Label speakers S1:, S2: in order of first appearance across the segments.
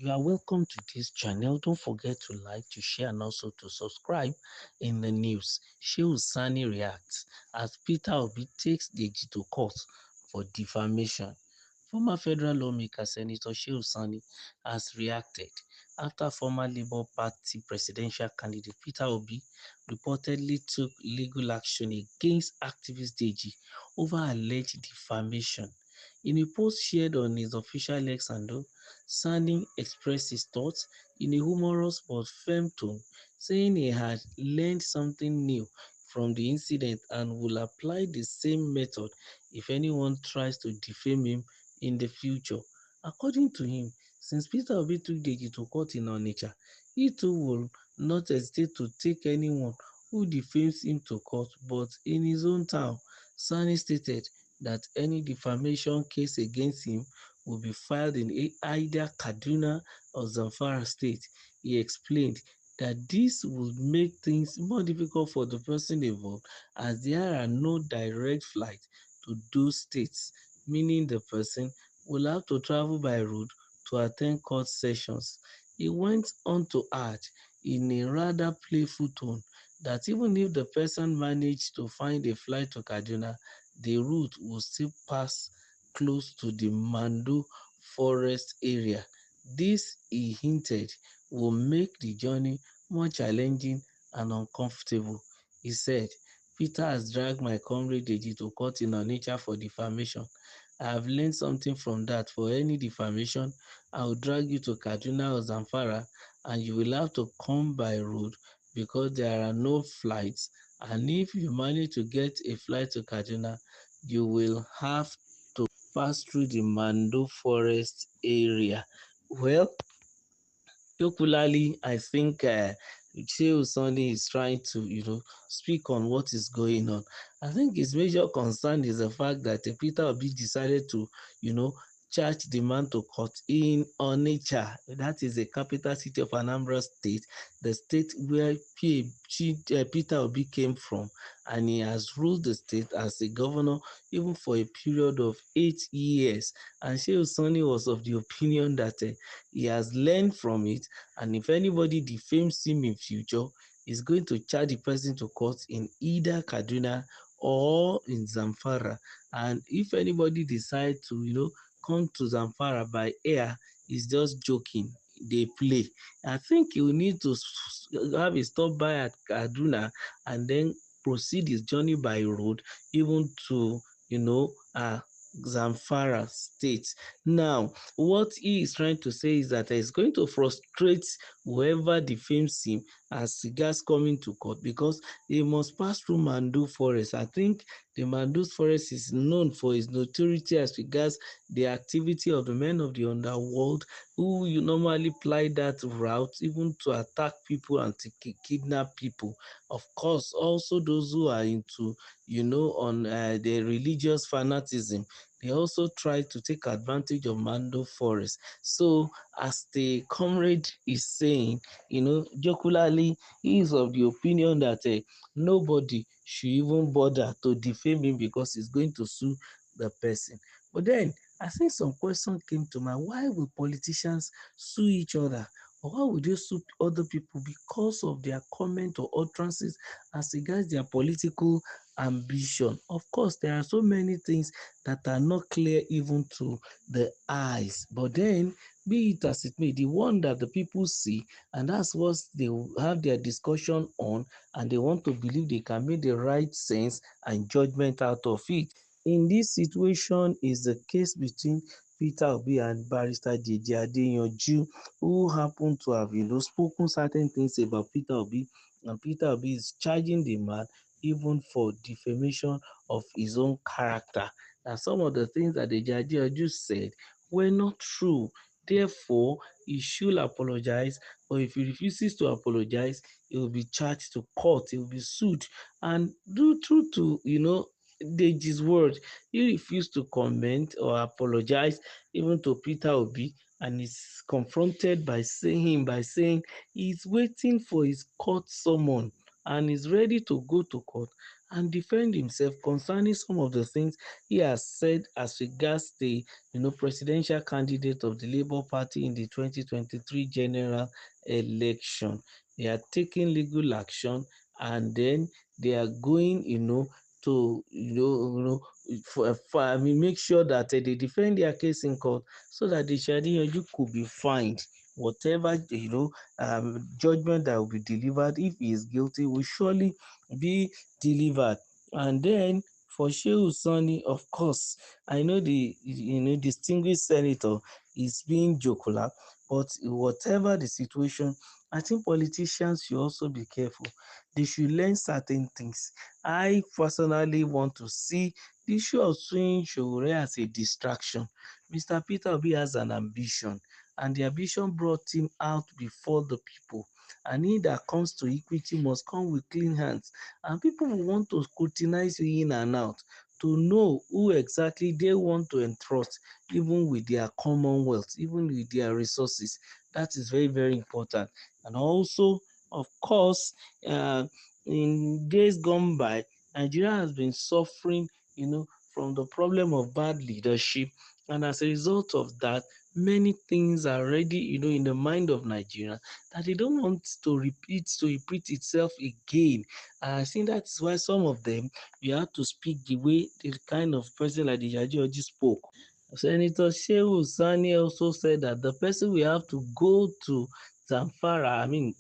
S1: You are welcome to this channel. Don't forget to like, to share, and also to subscribe. In the news, Shehu Sani reacts as Peter Obi takes Deji to court for defamation. Former federal lawmaker Senator Shehu Sani has reacted after former Labour Party presidential candidate Peter Obi reportedly took legal action against activist Deji over alleged defamation. In a post shared on his official X handle, Sani expressed his thoughts in a humorous but firm tone, saying he had learned something new from the incident and will apply the same method if anyone tries to defame him in the future. According to him, since Peter Obi took Deji to court in Onitsha, he too will not hesitate to take anyone who defames him to court, but in his own town. Sani stated that any defamation case against him will be filed in either Kaduna or Zamfara state. He explained that this would make things more difficult for the person involved as there are no direct flights to those states, meaning the person will have to travel by road to attend court sessions. He went on to add in a rather playful tone that even if the person managed to find a flight to Kaduna, the route will still pass close to the Mando forest area. This, he hinted, will make the journey more challenging and uncomfortable. He said, Peter has dragged my comrade Deji to court in Onitsha for defamation. I have learned something from that. For any defamation, I will drag you to Kaduna or Zamfara and you will have to come by road because there are no flights. And if you manage to get a flight to Kaduna, you will have to pass through the Mando forest area. Well, popularly, I think Shehu Sani is trying to, speak on what is going on. I think his major concern is the fact that Peter Obi decided to, you know, charge the man to court in Onitsha. That is the capital city of Anambra State, the state where Peter Obi came from, and he has ruled the state as a governor even for a period of 8 years. And Shehu Sani was of the opinion that he has learned from it, and if anybody defames him in future, he's going to charge the person to court in either Kaduna or in Zamfara. And if anybody decides to, come to Zamfara by air, he's just joking. They play. I think he will need to have a stop by at Kaduna and then proceed his journey by road, even to, Zamfara state. Now, what he is trying to say is that he's going to frustrate whoever defames him as regards coming to court, because they must pass through Mandu Forest. I think the Mandu Forest is known for its notoriety as regards the activity of the men of the underworld who you normally ply that route even to attack people and to kidnap people. Of course, also those who are into, on the religious fanaticism, they also try to take advantage of Mando Forest. So, as the comrade is saying, jocularly, he is of the opinion that nobody should even bother to defame him because he's going to sue the person. But then, I think some question came to mind. Why will politicians sue each other? Or why would they sue other people because of their comment or utterances as regards their political ambition? Of course, there are so many things that are not clear even to the eyes. But then, be it as it may, the one that the people see, and that's what they will have their discussion on, and they want to believe they can make the right sense and judgment out of it. In this situation is the case between Peter Obi and Barrister Deji Adeyanju, who happen to have, spoken certain things about Peter Obi, and Peter Obi is charging the man even for defamation of his own character. That some of the things that the judge just said were not true. Therefore, he should apologize. Or if he refuses to apologize, he will be charged to court. He will be sued. And due to Deji's word, he refused to comment or apologize even to Peter Obi, and is confronted by saying he's waiting for his court summon and is ready to go to court and defend himself concerning some of the things he has said as regards the presidential candidate of the Labour Party in the 2023 general election. They are taking legal action, and then they are going, to I mean, make sure that they defend their case in court so that the Shadiyanju could be fined. Whatever judgment that will be delivered, if he is guilty, will surely be delivered. And then for Shehu Sani, of course, I know the distinguished senator is being jocular, but whatever the situation, I think politicians should also be careful. They should learn certain things. I personally want to see the issue of suing Showore as a distraction. Mr. Peter Obi has an ambition, and the ambition brought him out before the people. And he that comes to equity must come with clean hands. And people will want to scrutinize you in and out to know who exactly they want to entrust, even with their commonwealth, even with their resources. That is very, very important. And also, of course, uh, in days gone by, Nigeria has been suffering, from the problem of bad leadership. And as a result of that, many things are already, in the mind of Nigeria that they don't want to repeat itself again. And I think that is why some of them, you have to speak the way the kind of person like the Jaji spoke. Senator Shehu Sani also said that the person will have to go to Zamfara, I mean,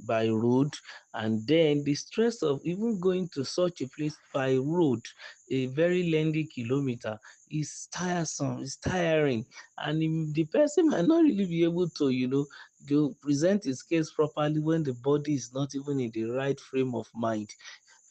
S1: by road, and then the stress of even going to such a place by road, a very lengthy kilometer, is tiresome, is tiring, and the person might not really be able to, present his case properly when the body is not even in the right frame of mind.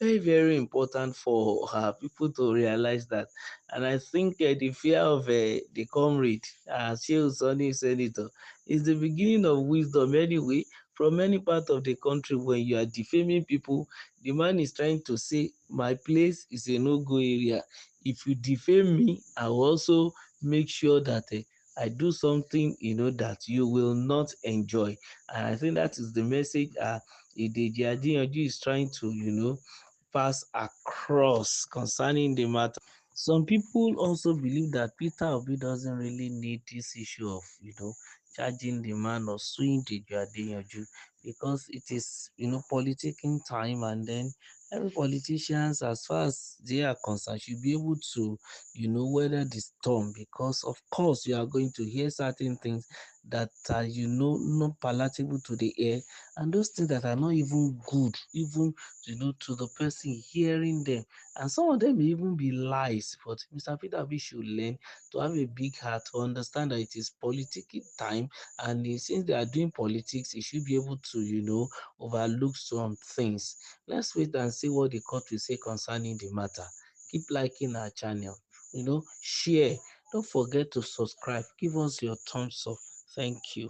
S1: Very, very important for people to realize that. And I think the fear of the comrade, Shehu Sani Senator, is the beginning of wisdom anyway. From any part of the country, when you are defaming people, the man is trying to say, my place is a no-go area. If you defame me, I will also make sure that I do something, that you will not enjoy. And I think that is the message Deji Adeyanju is trying to, pass across concerning the matter. Some people also believe that Peter Obi doesn't really need this issue of, charging the man or suing the Adeyanju, because it is, politicking time, and then every politicians, as far as they are concerned, should be able to, weather the storm, because of course you are going to hear certain things that are, not palatable to the ear, and those things that are not even good, even, to the person hearing them. And some of them may even be lies, but Mr. Peter Obi should learn to have a big heart to understand that it is politicking time, and since they are doing politics, he should be able to, overlook some things. Let's wait and see what the court will say concerning the matter. Keep liking our channel, share. Don't forget to subscribe. Give us your thumbs up. Thank you.